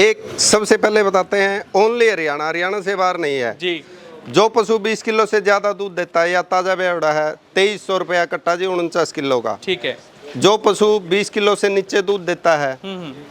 एक सबसे पहले बताते हैं, ओनली हरियाणा, हरियाणा से बाहर नहीं है जी। जो पशु 20 किलो से ज्यादा दूध देता है या ताजा बेवड़ा है 2300 रुपया कट्टा जी, 49 किलो का। ठीक है। जो पशु 20 किलो से नीचे दूध देता है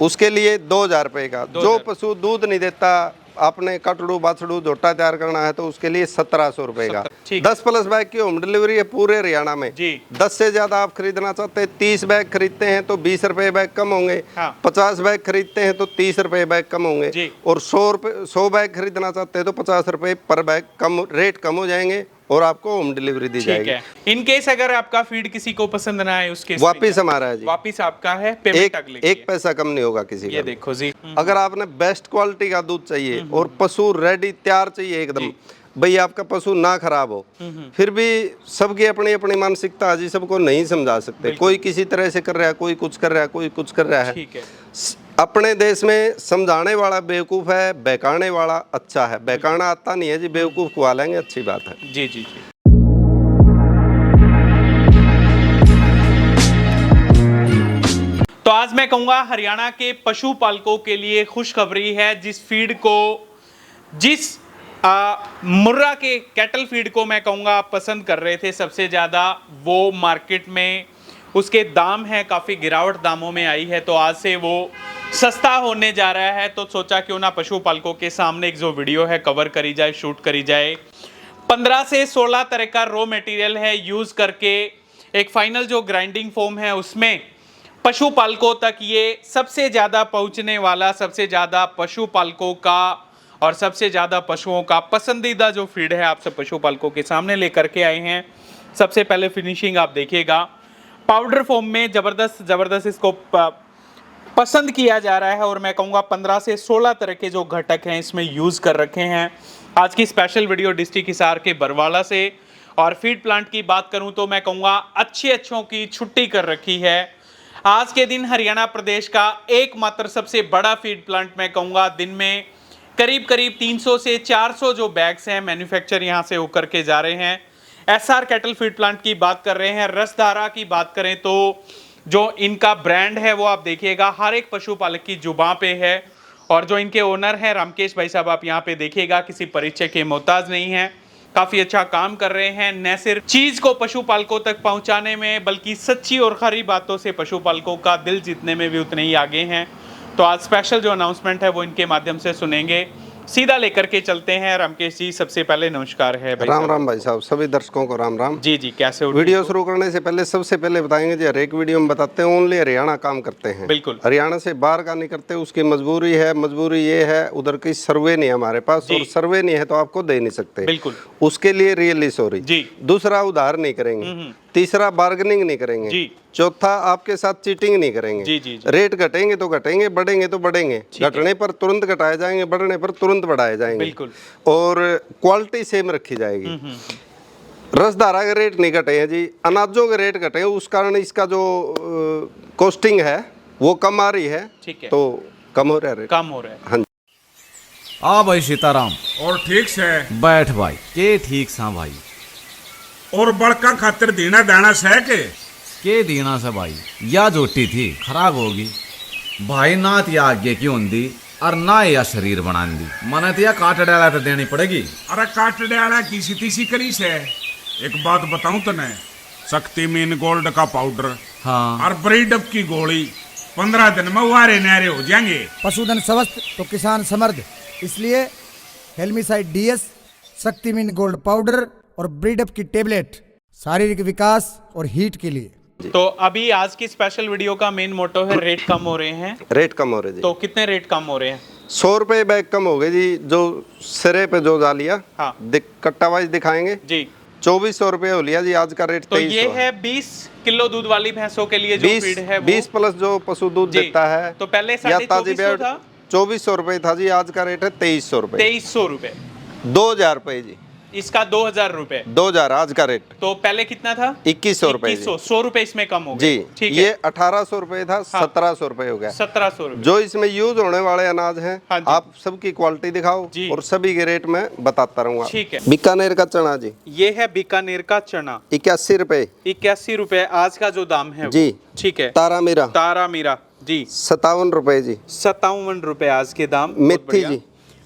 उसके लिए 2000 रुपये का। जो पशु दूध नहीं देता, आपने कटड़ू बाछड़ू झोटा तैयार करना है तो उसके लिए 1700 रुपये का। 10 प्लस बैग की होम डिलीवरी है पूरे हरियाणा में जी। 10 से ज्यादा आप खरीदना चाहते हैं, 30 बैग खरीदते हैं तो 20 रुपये बैग कम होंगे। हाँ। 50 बैग खरीदते हैं तो 30 रुपये बैग कम होंगे जी। और 100 बैग खरीदना चाहते हैं तो 50 रुपये पर बैग कम, रेट कम हो जाएंगे और आपको होम डिलीवरी दी जाएगी। इन केस अगर आपका फीड किसी को पसंद ना आए उसके वापिस हमारा है जी, वापिस आपका है, पेमेंट अगले एक पैसा कम नहीं होगा किसी का। ये देखो जी, अगर आपने बेस्ट क्वालिटी का दूध चाहिए और पशु रेडी तैयार चाहिए एकदम, भाई आपका पशु ना खराब हो, फिर भी सबकी अपनी अपनी मानसिकता जी, सबको नहीं समझा सकते। कोई किसी तरह से कर रहा है, कोई कुछ कर रहा है, कोई कुछ कर रहा है। ठीक है। अपने देश में समझाने वाला बेवकूफ है, बहकाने वाला अच्छा है। बहकाना आता नहीं है जी, बेवकूफ खुआ लेंगे, अच्छी बात है। जी जी जी। तो आज मैं कहूंगा हरियाणा के पशुपालकों के लिए खुशखबरी है। जिस मुर्रा के कैटल फीड को मैं कहूंगा आप पसंद कर रहे थे सबसे ज़्यादा, वो मार्केट में उसके दाम है काफ़ी गिरावट दामों में आई है, तो आज से वो सस्ता होने जा रहा है। तो सोचा क्यों ना पशुपालकों के सामने एक जो वीडियो है कवर करी जाए, शूट करी जाए। 15 से 16 तरह का रॉ मटेरियल है, यूज़ करके एक फाइनल जो ग्राइंडिंग फोम है उसमें पशुपालकों तक ये सबसे ज़्यादा पहुंचने वाला, सबसे ज़्यादा पशुपालकों का और सबसे ज़्यादा पशुओं का पसंदीदा जो फीड है आप सब पशुपालकों के सामने लेकर के आए हैं। सबसे पहले फिनिशिंग आप देखिएगा, पाउडर फॉर्म में ज़बरदस्त इसको पसंद किया जा रहा है और मैं कहूँगा 15 से 16 तरह के जो घटक हैं इसमें यूज़ कर रखे हैं। आज की स्पेशल वीडियो डिस्ट्रिक्ट हिसार के बरवाला से। और फीड प्लांट की बात करूँ तो मैं कहूँगा अच्छों की छुट्टी कर रखी है। आज के दिन हरियाणा प्रदेश का एकमात्र सबसे बड़ा फीड प्लांट मैं कहूँगा दिन में करीब 300 से 400 जो बैग्स हैं मैन्युफैक्चर यहाँ से होकर के जा रहे हैं। एसआर कैटल फीड प्लांट की बात कर रहे हैं। रसधारा की बात करें तो जो इनका ब्रांड है वो आप देखिएगा हर एक पशुपालक की जुबान पे है। और जो इनके ओनर हैं रामकेश भाई साहब, आप यहाँ पे देखिएगा किसी परिचय के मोहताज नहीं है, काफ़ी अच्छा काम कर रहे हैं। न सिर्फ चीज़ को पशुपालकों तक पहुँचाने में बल्कि सच्ची और खरी बातों से पशुपालकों का दिल जीतने में भी उतने ही आगे हैं। तो आज स्पेशल जो अनाउंसमेंट है वो इनके माध्यम से सुनेंगे। सीधा लेकर के चलते हैं। रामकेश जी, सबसे पहले नमस्कार है भाई। राम भाई साहब, सभी दर्शकों को राम राम। जी जी, कैसे हो? वीडियो शुरू करने से पहले सबसे पहले बताएंगे जी, हर एक वीडियो में बताते हैं ओनली हरियाणा काम करते हैं। बिल्कुल, हरियाणा से बाहर का नहीं करते, उसकी मजबूरी है। मजबूरी ये है, उधर की सर्वे नहीं है हमारे पास, और सर्वे नहीं है तो आपको दे नहीं सकते। बिल्कुल, उसके लिए रियली सॉरी जी। दूसरा, उधार नहीं करेंगे। तीसरा, बार्गेनिंग नहीं करेंगे जी। चौथा, आपके साथ चीटिंग नहीं करेंगे जी, जी, जी। रेट घटेंगे तो घटेंगे, बढ़ेंगे तो बढ़ेंगे, घटने पर तुरंत घटाए जाएंगे, बढ़ने पर तुरंत बढ़ाए जाएंगे। बिल्कुल, और क्वालिटी सेम रखी जाएगी। रसधारा के रेट नहीं घटे हैं जी, अनाजों के रेट घटे हैं, उस कारण इसका जो कॉस्टिंग है वो कम आ रही है। ठीक है, तो कम हो रहा है, कम हो रहा है। हाँ, आ भाई सीताराम। और ठीक से बैठ भाई, के ठीक सा भाई। और बड़का खातिर देना दाना से के दीना से भाई, या जोटी थी खराब होगी भाई, ना तिया आगे क्यों दी और ना या शरीर बना दी, मने तिया काट डाला तो देनी पड़ेगी। अरे काट डाला किसी तीसी करी से। एक बात बताऊं तने, शक्तिमीन गोल्ड का पाउडर, हाँ, और ब्रीडअप की गोली 15 दिन में वारे नारे हो जाएंगे। पशुधन स्वस्थ तो किसान समृद्ध, इसलिए हेल्मिसाइड डीएस, शक्तिमीन गोल्ड पाउडर और ब्रीडअप की टेबलेट शारीरिक विकास और हीट के लिए। तो अभी आज की स्पेशल वीडियो का मेन मोटो है रेट कम हो रहे हैं। रेट कम हो रहे जी। तो कितने रेट कम हो रहे हैं? 100 रुपये बैग कम हो गए जी। जो सिरे पे जो जा लिया, हाँ, कट्टा वाइज दिखाएंगे जी। 2400 रुपये हो लिया जी आज का रेट। तो ये है 20 किलो दूध वाली भैंसों के लिए जो फीड है 20 प्लस जो पशु दूध देता है। तो पहले 2400 था, 2400 रुपये था जी, आज का रेट है 2300 रुपये। 2300 रुपये, 2000 रुपये जी। इसका 2000 रुपए, 2000 आज का रेट। तो पहले कितना था? 2100 रुपए। 100 रुपए इसमें कम हो गए जी। ठीक है, ये 1800 रुपए था, 1700 रुपए हो गया। 1700 रुपए। जो इसमें यूज होने वाले अनाज हैं, हाँ, आप सबकी क्वालिटी दिखाओ और सभी के रेट में बताता रहूंगा। ठीक है। बीकानेर का चना जी, ये है बीकानेर का चना, 81 रुपए। 81 रुपए आज का जो दाम है जी। ठीक है। तारा मीरा, तारा मीरा जी 57 रुपए जी। 57 रुपए आज के दाम। बहुत मेथी बढ़िया। जी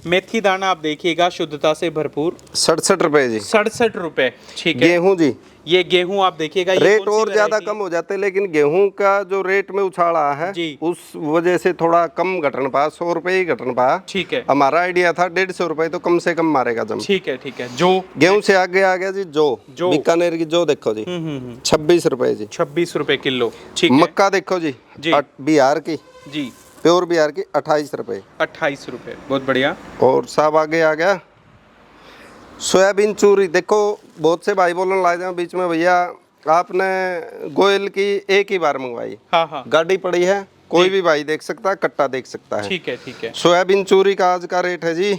मेथी दाना आप देखिएगा शुद्धता से भरपूर 67 रुपए जी। 67 रुपए। ठीक है। गेहूं जी ये गेहूं आप देखिएगा, ये रेट कौन सी और ज्यादा वैरायटी कम हो जाते, लेकिन गेहूं का जो रेट में उछाल आया है जी। उस वजह से थोड़ा कम घटन पाया, 100 रुपए ही घटन पाया। ठीक है। हमारा आइडिया था 150 रुपए तो कम से कम मारेगा जम। ठीक है, ठीक है। जो गेहूं से आगे आ गया जी जो बीकानेर की जो देखो जी 26 रुपए जी। 26 रुपए किलो। ठीक है। मक्का देखो जी जी। बिहार की जी प्योर बिहार की 28 रुपए। 28 रुपए। बहुत बढ़िया। और सब आगे आ गया सोयाबीन चूरी। देखो बहुत से भाई बोलने लग जाए बीच में, भैया आपने गोयल की एक ही बार मंगवाई, हाँ हाँ। गाड़ी पड़ी है, कोई भी भाई देख सकता है, कट्टा देख सकता है। ठीक है, ठीक है। सोयाबीन चूरी का आज का रेट है जी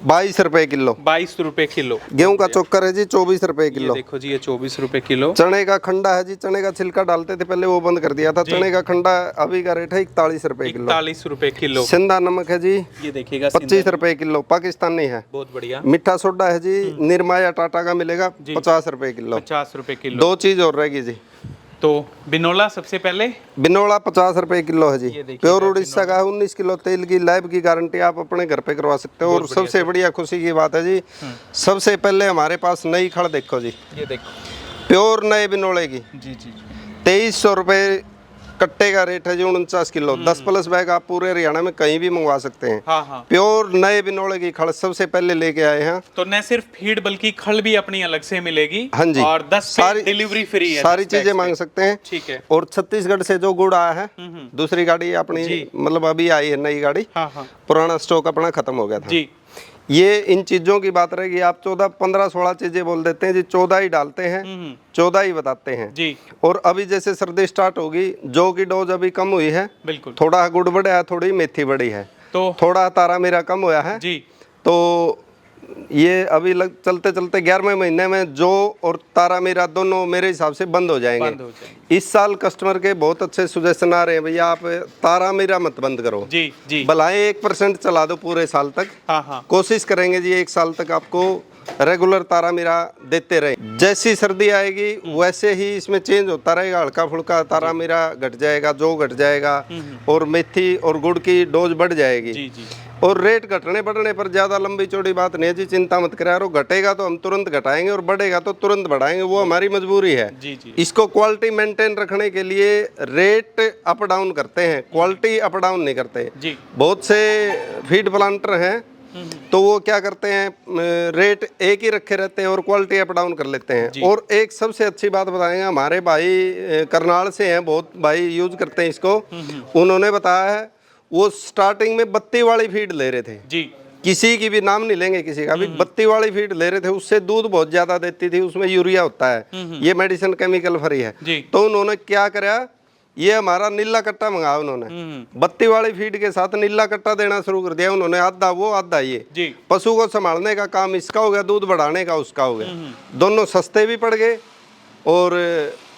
22 रुपए किलो। 22 रुपए किलो। गेहूं का चोकर है जी 24 रुपए ये किलो। देखो जी, ये 24 रुपए किलो। चने का खंडा है जी, चने का छिलका डालते थे पहले, वो बंद कर दिया था। चने का खंडा अभी का रेट है 41 रुपए किलो। 41 रुपए किलो। सिंधा नमक है जी ये देखिएगा 25 रुपए किलो, पाकिस्तानी है। बहुत बढ़िया। मीठा सोडा है जी निरमा या टाटा का मिलेगा 50 रुपए किलो। 50 रुपए किलो। दो चीज और रहेगी जी, तो बिनोला सबसे पहले बिनोला 50 रुपए किलो है जी। ये देखिए प्योर उड़ीसा का है, 19 किलो तेल की लैब की गारंटी, आप अपने घर पे करवा सकते हो। और सबसे बढ़िया खुशी की बात है जी, सबसे पहले हमारे पास नई खड़ देखो जी, ये देखो प्योर नए बिनोले की जी जी 2300 रुपए कट्टे का रेट है जी। 49 किलो 10 प्लस बैग आप पूरे हरियाणा में कहीं भी मंगवा सकते हैं। हाँ हाँ। प्योर नए बिनोले की खड़ सबसे पहले लेके आए हैं। तो न सिर्फ फीड बल्कि खल भी अपनी अलग से मिलेगी। हाँ जी। और 10 सारी डिलीवरी फ्री है, सारी 10 चीजें बैग्स मांग पे। सकते हैं। ठीक है। और छत्तीसगढ़ से जो गुड़ आया है, दूसरी गाड़ी अपनी मतलब अभी आई है नई गाड़ी, हाँ हाँ पुराना स्टॉक अपना खत्म हो गया था जी। ये इन चीजों की बात रहेगी। आप 14 15 16 चीजें बोल देते हैं जी, 14 ही डालते हैं, 14 ही बताते हैं जी। और अभी जैसे सर्दी स्टार्ट होगी, जो की डोज अभी कम हुई है, बिल्कुल। थोड़ा गुड़ बढ़ा है, थोड़ी मेथी बढ़ी है, तो थोड़ा तारा मेरा कम हुआ है जी। तो ये अभी चलते चलते 11वें महीने में जो और तारा मेरा दोनों मेरे हिसाब से बंद हो जाएंगे। इस साल कस्टमर के बहुत अच्छे सुजेशन आ रहे हैं, भैया आप तारा मेरा मत बंद करो जी जी। भलाए 1% चला दो पूरे साल तक। हाँ हाँ। कोशिश करेंगे जी 1 साल तक आपको रेगुलर तारा मेरा देते रहे। जैसी सर्दी आएगी वैसे ही इसमें चेंज होता रहेगा, हल्का फुल्का तारा मेरा घट जाएगा, जो घट जाएगा, और मेथी और गुड़ की डोज बढ़ जाएगी। जी जी। और रेट घटने बढ़ने पर ज़्यादा लंबी चौड़ी बात नहीं है जी, चिंता मत करें। और घटेगा तो हम तुरंत घटाएंगे और बढ़ेगा तो तुरंत बढ़ाएंगे, वो हमारी मजबूरी है। जी जी। इसको क्वालिटी मेंटेन रखने के लिए रेट अप डाउन करते हैं, क्वालिटी अप डाउन नहीं करते जी। बहुत से फीड प्लांटर हैं तो वो क्या करते हैं, रेट एक ही रखे रहते हैं और क्वालिटी अप डाउन कर लेते हैं। और एक सबसे अच्छी बात बताएंगे, हमारे भाई करनाल से हैं, बहुत भाई यूज करते हैं इसको, उन्होंने बताया है वो स्टार्टिंग में बत्ती वाली फीड ले रहे थे जी। किसी की भी नाम नहीं लेंगे किसी का भी, बत्ती वाली फीड ले रहे थे, उससे दूध बहुत ज्यादा देती थी, उसमें यूरिया होता है, ये मेडिसिन केमिकल फ्री है। तो उन्होंने क्या करा, ये हमारा नीला कट्टा मंगाया उन्होंने, बत्ती वाली फीड के साथ नीला कट्टा देना शुरू कर दिया उन्होंने, आधा वो आधा ये जी। पशु को संभालने का काम इसका हो गया, दूध बढ़ाने का उसका हो गया, दोनों सस्ते भी पड़ गए और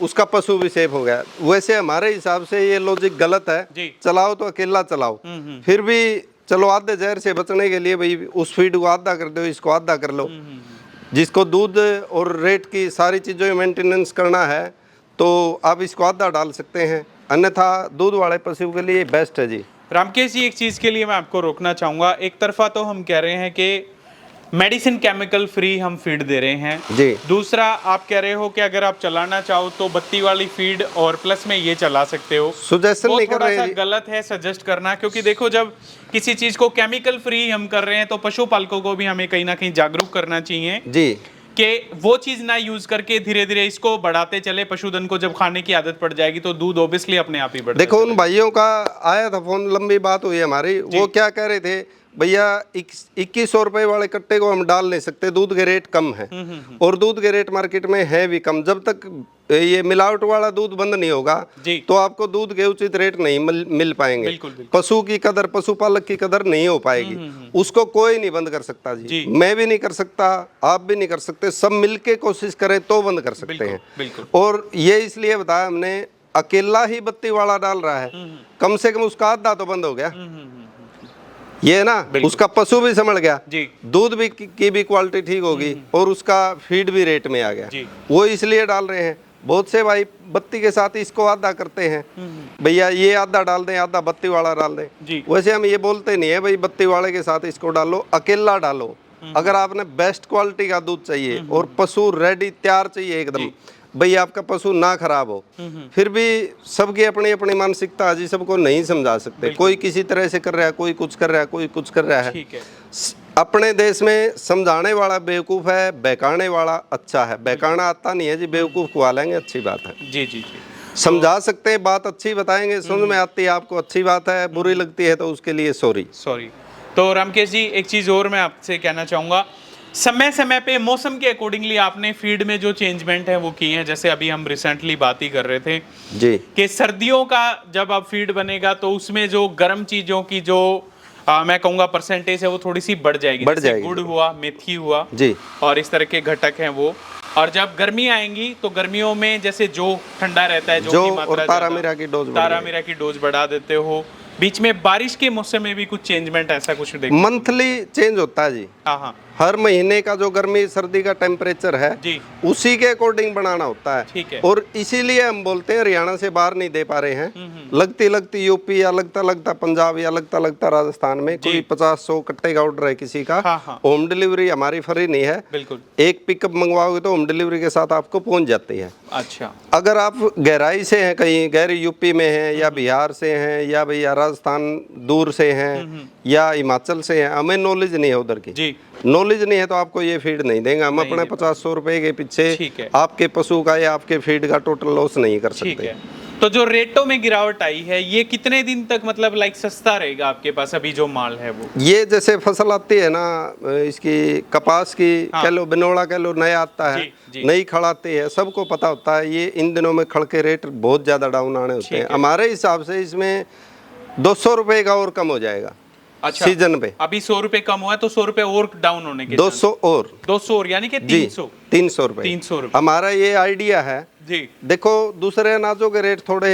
उसका पशु भी सेफ हो गया। वैसे हमारे हिसाब से ये लॉजिक गलत है, चलाओ तो अकेला चलाओ, फिर भी चलो आधे जहर से बचने के लिए भाई उस फीड को आधा कर दो, इसको आधा कर लो। जिसको दूध और रेट की सारी चीज़ों में मेंटेनेंस करना है तो आप इसको आधा डाल सकते हैं, अन्यथा दूध वाले पशु के लिए बेस्ट है जी। रामकेश जी, एक चीज़ के लिए मैं आपको रोकना चाहूँगा। एक तरफा तो हम कह रहे हैं कि मेडिसिन केमिकल फ्री हम फीड दे रहे हैं जी, दूसरा आप कह रहे हो कि अगर आप चलाना चाहो तो बत्ती वाली फीड और प्लस में ये चला सकते हो। सुजेशन नहीं कर थोड़ा रहे सा हैं। गलत है सजेस्ट करना, क्योंकि देखो जब किसी चीज को केमिकल फ्री हम कर रहे हैं तो पशुपालकों को भी हमें कहीं ना कहीं जागरूक करना चाहिए जी कि वो चीज ना यूज करके धीरे धीरे इसको बढ़ाते चले। पशुधन को जब खाने की आदत पड़ जाएगी तो दूध ऑब्वियसली अपने आप ही बढ़ेगा। देखो उन भाइयों का आया था फोन, लंबी बात हुई हमारी, वो क्या कह रहे थे, भैया 2100 रुपए वाले कट्टे को हम डाल नहीं सकते, दूध के रेट कम है और दूध के रेट मार्केट में है भी कम। जब तक ये मिलावट वाला दूध बंद नहीं होगा तो आपको दूध के उचित रेट नहीं मिल पाएंगे। बिल्कुल। पशु की कदर, पशुपालक की कदर नहीं हो पाएगी, उसको कोई नहीं बंद कर सकता जी। मैं भी नहीं कर सकता, आप भी नहीं कर सकते, सब मिलके कोशिश करें तो बंद कर सकते हैं। बिल्कुल। और ये इसलिए बताया हमने, अकेला ही बत्ती वाला डाल रहा है, कम से कम उसका आधा तो बंद हो गया, ये ना, उसका पशु भी संभल गया जी, दूध भी की भी क्वालिटी ठीक होगी और उसका फीड भी रेट में आ गया। वो इसलिए डाल रहे हैं। बहुत से भाई बत्ती के साथ इसको आधा करते हैं, भैया ये आधा डाल दें, आधा बत्ती वाला डाल दें। जी। वैसे हम ये बोलते नहीं है भाई बत्ती वाले के साथ इसको डालो, अकेला डालो। अगर आपने बेस्ट क्वालिटी का दूध चाहिए और पशु रेडी तैयार चाहिए एकदम, भाई आपका पशु ना खराब हो, फिर भी सबकी अपनी अपनी मानसिकता है जी, सबको नहीं समझा सकते। कोई किसी तरह से कर रहा है, कोई कुछ कर रहा है, कोई कुछ कर रहा है। ठीक है। अपने देश में समझाने वाला बेवकूफ़ है, बहकाने वाला अच्छा है। बहकाना आता नहीं है जी, बेवकूफ़ खुआ लेंगे, अच्छी बात है। जी जी जी। समझा सकते हैं, बात अच्छी बताएंगे, समझ में आती है आपको, अच्छी बात है। बुरी लगती है तो उसके लिए सॉरी। तो रामकेश जी, एक चीज़ और मैं आपसे कहना चाहूँगा, समय समय पे मौसम के अकॉर्डिंगली आपने फीड में जो चेंजमेंट है वो किए हैं। जैसे अभी हम रिसेंटली बात ही कर रहे थे जी कि सर्दियों का जब अब फीड बनेगा तो उसमें जो गर्म चीज़ों की जो मैं कहूँगा परसेंटेज है वो थोड़ी सी बढ़ जाएगी। जैसे गुड़ हुआ, मेथी हुआ जी, और इस तरह के घटक हैं वो। और जब गर्मी आएंगी तो गर्मियों में जैसे जो ठंडा रहता है, जो की मात्रा, और तारामीरा की डोज बढ़ा देते हो। बीच में बारिश के मौसम में भी कुछ चेंजमेंट ऐसा कुछ देखो? मंथली चेंज होता है जी। हाँ, हर महीने का जो गर्मी सर्दी का टेम्परेचर है जी, उसी के अकॉर्डिंग बनाना होता है। ठीक है। और इसीलिए हम बोलते हैं हरियाणा से बाहर नहीं दे पा रहे हैं। लगती लगती यूपी या लगता लगता पंजाब या लगता लगता राजस्थान में कोई 50-100 कट्टे का ऑर्डर है किसी का, होम डिलीवरी हमारी फ्री नहीं है। बिल्कुल। एक पिकअप मंगवाओगे तो होम डिलीवरी के साथ आपको पहुंच जाती है। अच्छा। अगर आप गहराई से हैं, कहीं गहरी यूपी में हैं या बिहार से हैं या भैया राजस्थान दूर से हैं या हिमाचल से हैं, हमें नॉलेज नहीं है उधर की जी, नॉलेज नहीं है तो आपको ये फीड नहीं देंगे हम। अपने 50-100 रुपए के पीछे आपके पशु का या आपके फीड का टोटल लॉस नहीं कर सकते। तो जो रेटों में गिरावट आई है, ये कितने दिन तक मतलब सस्ता रहेगा आपके पास अभी जो माल है वो? ये जैसे फसल आती है ना, इसकी कपास की कह लो, बिनोड़ा कह लो, नया आता है, नई खड़ आती है, सबको पता होता है। ये इन दिनों में खड़ के रेट बहुत ज्यादा डाउन आने होते हैं। हमारे हिसाब से इसमें 200 रुपए का और कम हो जाएगा। अच्छा, सीजन पे अभी 100 रुपए कम हुआ है तो 100 रुपए और डाउन होने के 200 और यानी कि 300 रुपए। 300 रुपए हमारा ये आइडिया है जी। देखो दूसरे अनाजों के रेट थोड़े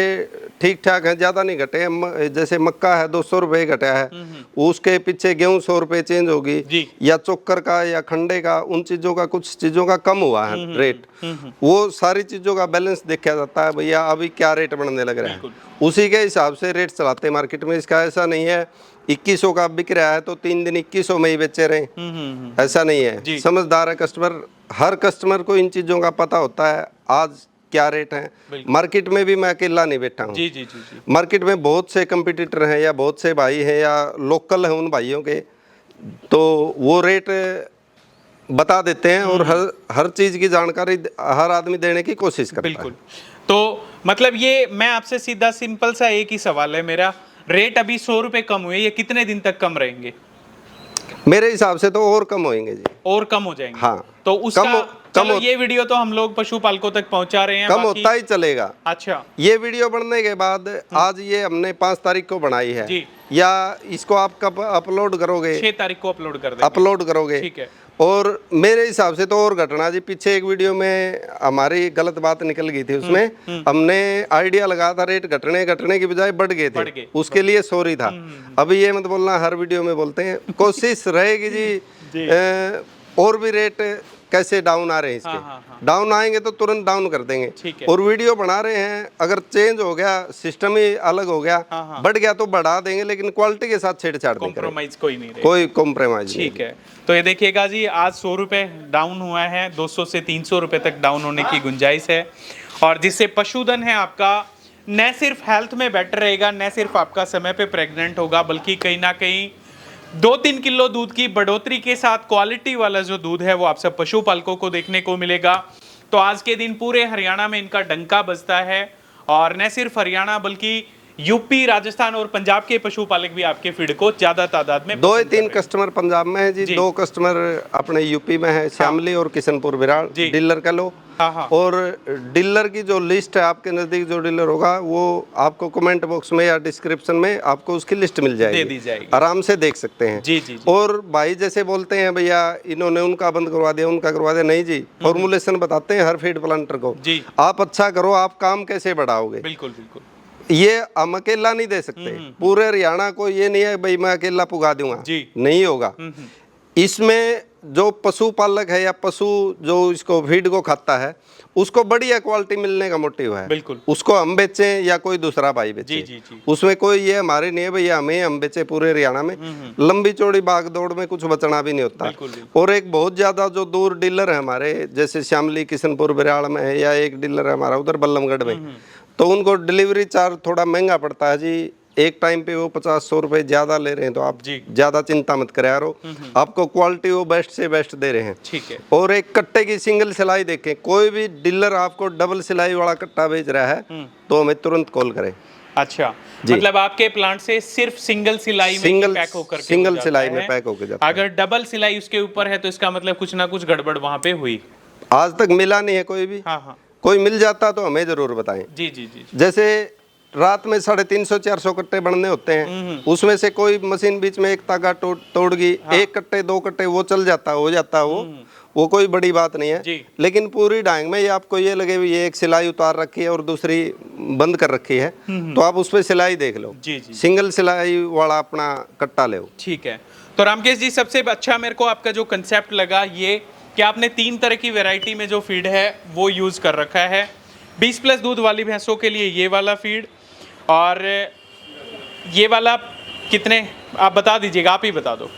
ठीक ठाक हैं, ज्यादा नहीं घटे हैं। जैसे मक्का है 200 रुपए घटा है, उसके पीछे गेहूं 100 रुपए चेंज होगी, या चोकर का या खंडे का, उन चीजों का कुछ चीजों का कम हुआ है रेट। वो सारी चीजों का बैलेंस देखा जाता है, भैया अभी क्या रेट बनने लग रहा है, उसी के हिसाब से रेट चलाते मार्केट में। इसका ऐसा नहीं है 2100 का बिक रहा है तो 3 दिन 2100 में ही बेचे रहे, ऐसा नहीं है। समझदार है कस्टमर, हर कस्टमर को इन चीजों का पता होता है आज क्या रेट है। मार्केट में भी मैं अकेला नहीं बैठा हूँ, मार्केट में बहुत से कंपटीटर हैं या बहुत से भाई हैं या लोकल हैं उन भाइयों के, तो वो रेट बता देते हैं और हर चीज की जानकारी हर आदमी देने की कोशिश करता है। तो मतलब ये मैं आपसे सीधा सिंपल सा एक ही सवाल है मेरा, रेट अभी 100 रुपए कम हुए, ये कितने दिन तक कम रहेंगे? मेरे हिसाब से तो और कम होंगे जी, और कम हो जाएंगे। हाँ, तो उसका चलो ये वीडियो तो हम लोग पशुपालकों तक पहुंचा रहे हैं, कम होता ही चलेगा। अच्छा, ये वीडियो बनने के बाद आज ये हमने 5 तारीख को बनाई है जी, या इसको आप कब अपलोड करोगे? 6 तारीख को अपलोड करोगे, ठीक है। और मेरे हिसाब से तो और घटना जी, पीछे एक वीडियो में हमारी गलत बात निकल गई थी, उसमें हमने आइडिया लगाया था रेट घटने की बजाय बढ़ गए थे, उसके लिए सॉरी था। अभी ये मत बोलना हर वीडियो में बोलते हैं, कोशिश रहेगी जी और भी रेट कैसे डाउन आ रहे हैं इसके, डाउन आएंगे तो तुरंत डाउन कर देंगे। और वीडियो बना रहे हैं, अगर चेंज हो गया, सिस्टम ही अलग हो गया, बढ़ गया तो बढ़ा देंगे, लेकिन क्वालिटी के साथ छेड़छाड़ नहीं करेंगे, कोई कॉम्प्रोमाइज। ठीक है, तो ये देखिएगा जी, आज 100 रुपए डाउन हुआ है, 200 से 300 रुपए तक डाउन होने की गुंजाइश है, और जिससे पशुधन है आपका न सिर्फ हेल्थ में बेटर रहेगा, न सिर्फ आपका समय पे प्रेग्नेंट होगा, बल्कि कहीं ना कहीं 2-3 किलो दूध की बढ़ोतरी के साथ क्वालिटी वाला जो दूध है वो आप सब पशुपालकों को देखने को मिलेगा। तो आज के दिन पूरे हरियाणा में इनका डंका बजता है, और न सिर्फ हरियाणा बल्कि यूपी, राजस्थान और पंजाब के पशुपालक भी आपके फीड को ज्यादा तादाद में 2-3 कस्टमर पंजाब में है जी, 2 कस्टमर अपने यूपी में है, श्यामली और किशनपुर विरार डीलर का लो। और डीलर की जो लिस्ट है, आपके नजदीक जो डीलर होगा वो आपको कमेंट बॉक्स में या डिस्क्रिप्शन में आपको उसकी लिस्ट मिल जाएगी, दे दी जाएगी, आराम से देख सकते हैं। जी। और भाई जैसे बोलते हैं भैया इन्होंने उनका बंद करवा दिया, उनका करवा दिया, नहीं जी, फॉर्मुलेशन बताते हैं हर फीड प्लांटर को जी। आप अच्छा करो, आप काम कैसे बढ़ाओगे। बिल्कुल, ये हम अकेला नहीं दे सकते, पूरे हरियाणा को ये नहीं है भाई मैं अकेला पुगा दूंगा, नहीं होगा। इसमें जो पशुपालक है या पशु जो इसको फीड को खाता है उसको बढ़िया क्वालिटी मिलने का मोटिव है। बिल्कुल। उसको हम बेचें या कोई दूसरा भाई बेचे, जी, जी, जी। उसमें कोई ये हमारे नहीं है भैया हमें हम बेचे पूरे हरियाणा में। लंबी चौड़ी भाग दौड़ में कुछ बचना भी नहीं होता। बिल्कुल, बिल्कुल। और एक बहुत ज्यादा जो दूर डीलर है हमारे, जैसे श्यामली किशनपुर बरियाड़ में है, या एक डीलर है हमारा उधर बल्लमगढ़ में, तो उनको डिलीवरी चार्ज थोड़ा महंगा पड़ता है जी। एक टाइम पे वो 50-100 रुपए ज्यादा ले रहे हैं, तो आप जी। ज्यादा चिंता मत करें यारो, आपको क्वालिटी वो बेस्ट से बेस्ट दे रहे हैं। ठीक है। और एक कट्टे की सिंगल सिलाई देखें, कोई भी डीलर आपको डबल सिलाई वाला कट्टा बेच रहा है तो हमें तुरंत कॉल करें। अच्छा, मतलब आपके प्लांट से सिर्फ सिंगल सिलाई में पैक होकर सिंगल सिलाई में पैक होकर जाता है। अगर डबल सिलाई उसके ऊपर है तो इसका मतलब कुछ ना कुछ गड़बड़ वहां पे हुई। आज तक मिला नहीं है कोई भी। हाँ हाँ, कोई मिल जाता तो हमें जरूर बताएं। जी जी जी। जैसे रात में 350-400 कट्टे बनने होते हैं, उसमें से कोई मशीन बीच में एक तागा तोड़ गई, एक कट्टे 2 कट्टे वो चल जाता हो जाता वो कोई बड़ी बात नहीं है। जी। लेकिन पूरी डांग में ये आपको ये लगे भी ये एक सिलाई उतार रखी है और दूसरी बंद कर रखी है, तो आप उस पर सिलाई देख लो। जी जी। सिंगल सिलाई वाला अपना कट्टा ले। ठीक है। तो रामकेश जी, सबसे अच्छा मेरे को आपका जो कंसेप्ट लगा ये कि आपने 3 तरह की वैरायटी में जो फीड है वो यूज़ कर रखा है। 20+ दूध वाली भैंसों के लिए ये वाला फीड, और ये वाला कितने आप बता दीजिएगा, आप ही बता दो।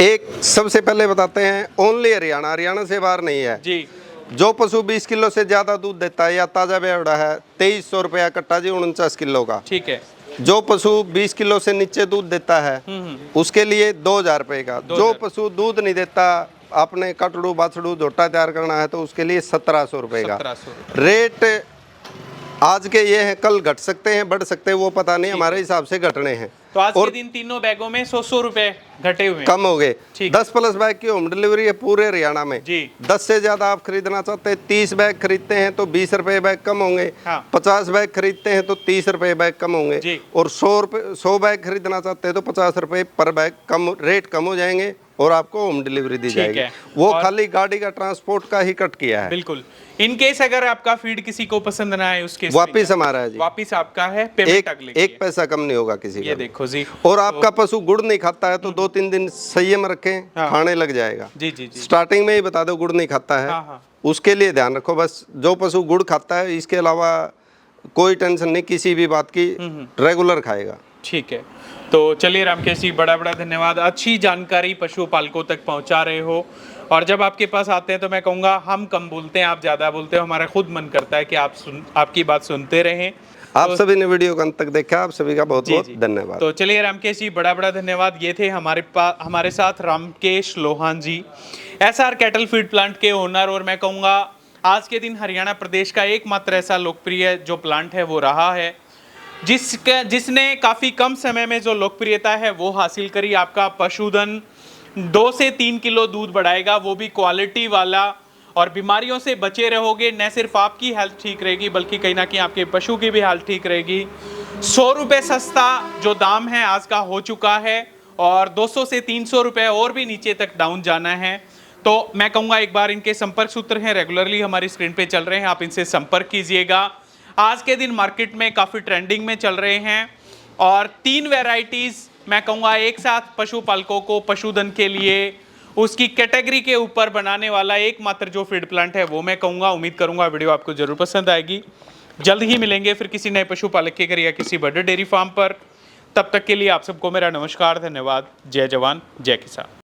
एक सबसे पहले बताते हैं, ओनली हरियाणा से बाहर नहीं है जी। जो पशु 20 किलो से ज्यादा दूध देता है या ताजा बेवड़ा है 2300 रुपया कट्टा जी, 49 किलो का। ठीक है। जो पशु 20 किलो से नीचे दूध देता है उसके लिए 2000 रुपये का। जो पशु दूध नहीं देता, आपने कटड़ू बाछड़ू झोटा तैयार करना है तो उसके लिए 1700 रुपये का 1700। रेट। आज के ये है, कल घट सकते हैं बढ़ सकते हैं, वो पता नहीं, हमारे हिसाब से घटने हैं। तो आज के दिन तीनों बैगों में 100 रुपए घटे हुए हैं। कम हो गए। ठीक। 10+ बैग की होम डिलीवरी है पूरे हरियाणा में जी। 10 से ज्यादा आप खरीदना चाहते हैं, 30 बैग खरीदते हैं तो 20 रुपए बैग कम होंगे। हाँ। 50 बैग खरीदते हैं तो 30 रुपए बैग कम होंगे। जी। और 100 बैग खरीदना चाहते हैं तो 50 रुपए पर बैग कम, रेट कम हो जाएंगे और आपको होम डिलीवरी दी जाएगी। है। वो और खाली गाड़ी का ट्रांसपोर्ट का ही कट किया है। बिल्कुल। इन केस अगर आपका फीड किसी को पसंद ना आए उसके वापिस हमारा है जी, वापिस आपका है, पेमेंट अगले की है। एक पैसा कम नहीं होगा किसी ये का। देखो जी। और आपका पशु गुड़ नहीं खाता है तो 2-3 दिन संयम रखें, हाँ। खाने लग जाएगा। जी जी जी। स्टार्टिंग में ही बता दो गुड़ नहीं खाता है, हाँ, हाँ। उसके लिए ध्यान रखो बस। जो पशु गुड़ खाता है इसके अलावा कोई टेंशन नहीं किसी भी बात की, रेगुलर खाएगा। ठीक है। तो चलिए रामकेश जी, बड़ा बड़ा धन्यवाद। अच्छी जानकारी पशुपालकों तक पहुंचा रहे हो, और जब आपके पास आते हैं तो मैं कहूँगा हम कम बोलते हैं, आप ज़्यादा बोलते हो। हमारा खुद मन करता है कि आपकी बात सुनते रहें। आप सभी ने वीडियो को अंत तक देखा, आप सभी का बहुत जी, बहुत जी। धन्यवाद। तो चलिए रामकेश जी, बड़ा बड़ा धन्यवाद। ये थे हमारे साथ रामकेश लोहान जी, SR कैटल फीड प्लांट के ओनर। और मैं कहूँगा आज के दिन हरियाणा प्रदेश का एकमात्र ऐसा लोकप्रिय जो प्लांट है वो रहा है जिसने काफ़ी कम समय में जो लोकप्रियता है वो हासिल करी। आपका पशुधन 2 से 3 किलो दूध बढ़ाएगा, वो भी क्वालिटी वाला, और बीमारियों से बचे रहोगे। न सिर्फ आपकी हेल्थ ठीक रहेगी बल्कि कहीं ना कहीं आपके पशु की भी हेल्थ ठीक रहेगी। 100 रुपये सस्ता जो दाम है आज का हो चुका है, और 200 से 300 रुपये और भी नीचे तक डाउन जाना है। तो मैं कहूँगा एक बार इनके संपर्क सूत्र हैं, रेगुलरली हमारी स्क्रीन पे चल रहे हैं, आप इनसे संपर्क कीजिएगा। आज के दिन मार्केट में काफ़ी ट्रेंडिंग में चल रहे हैं, और 3 वैरायटीज़ मैं कहूँगा एक साथ पशुपालकों को पशुधन के लिए उसकी कैटेगरी के ऊपर बनाने वाला एकमात्र जो फीड प्लांट है वो मैं कहूँगा। उम्मीद करूँगा वीडियो आपको जरूर पसंद आएगी। जल्द ही मिलेंगे फिर किसी नए पशुपालक के घर या किसी बड़े डेयरी फार्म पर। तब तक के लिए आप सबको मेरा नमस्कार, धन्यवाद। जय जवान जय किसान।